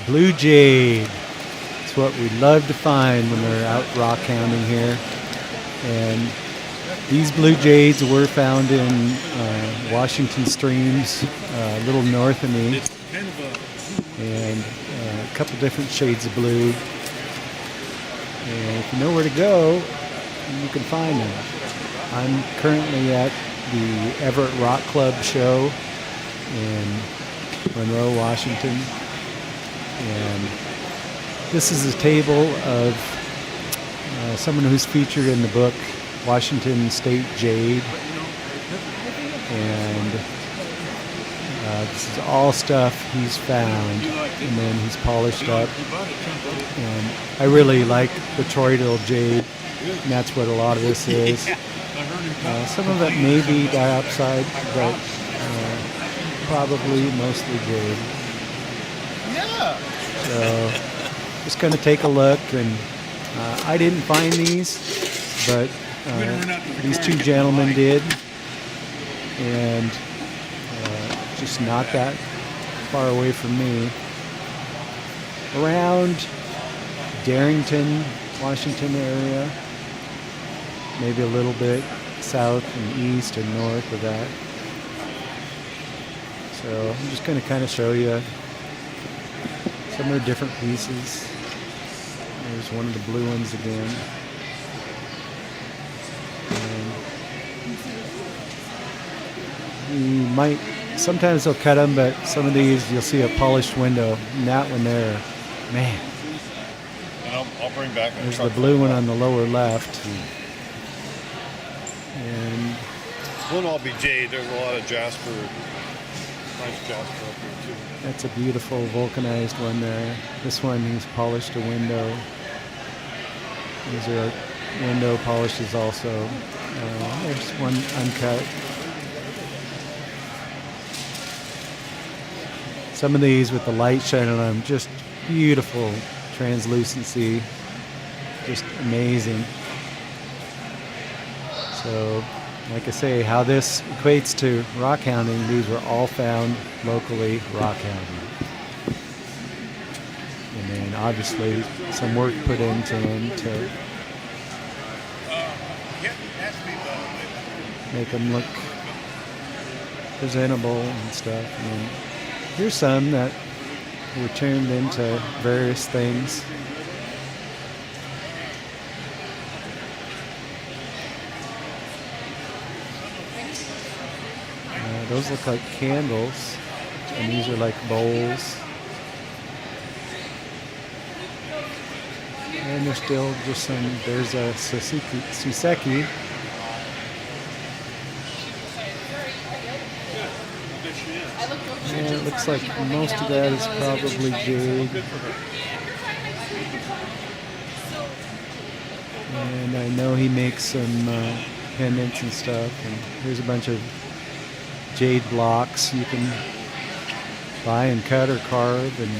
Blue jade. It's what we love to find when we're out rock hounding here. And these blue jades were found in Washington streams, a little north of me. And a couple different shades of blue. And if you know where to go, you can find them. I'm currently at the Everett Rock Club show in Monroe, Washington. And this is a table of someone who's featured in the book Washington State Jade. And this is all stuff he's found and then he's polished up. And I really like Botryoidal jade, and that's what a lot of this is. Some of it may be diopside, but probably mostly jade. So just going to take a look, and I didn't find these, but these two gentlemen did, and just not that far away from me. Around Darrington, Washington area, maybe a little bit south and east and north of that. So I'm just going to kind of show you some of the different pieces. There's one of the blue ones again. And you might, sometimes they'll cut them, but some of these you'll see a polished window. And that one there, man. And I'll bring back. There's the blue one on the lower left. And won't all be jade. There's a lot of jasper. Nice jasper up here too. That's a beautiful vulcanized one there. This one, he's polished a window. These are window polishes also. There's one uncut. Some of these with the light shining on them, just beautiful translucency, just amazing. So, like I say, how this equates to rock hounding, these were all found locally rock hounding. And then obviously some work put into them to make them look presentable and stuff. And here's some that were turned into various things. Those look like candles, and these are like bowls. And there's still just some, there's a Suseki. And it looks like most of that is probably jade. And I know he makes some pendants and stuff. And here's a bunch of jade blocks you can buy and cut or carve, and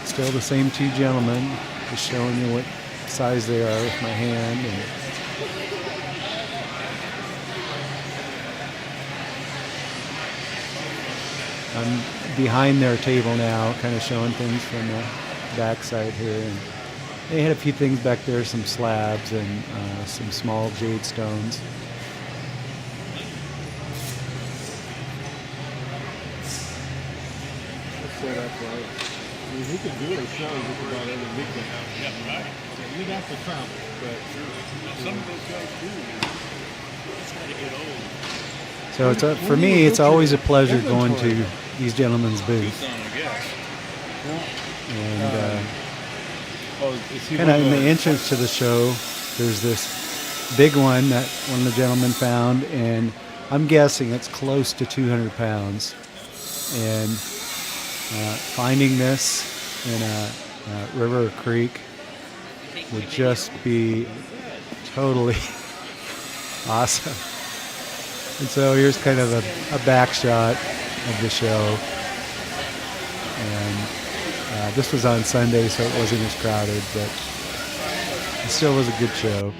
still the same two gentlemen, just showing you what size they are with my hand. And I'm behind their table now, kind of showing things from the backside here. And they had a few things back there, some slabs and some small jade stones. Set up right. I mean, he can do a show just about every weekend. Yeah, right. You'd have to travel, but some of those guys do. It's got to get old. So it's for me, it's always a pleasure going to these gentlemen's booth. And kind of in the entrance to the show, there's this big one that one of the gentlemen found, and I'm guessing it's close to 200 pounds. And finding this in a river or creek would just be totally awesome. And so here's kind of a back shot of the show. And this was on Sunday, so it wasn't as crowded, but it still was a good show.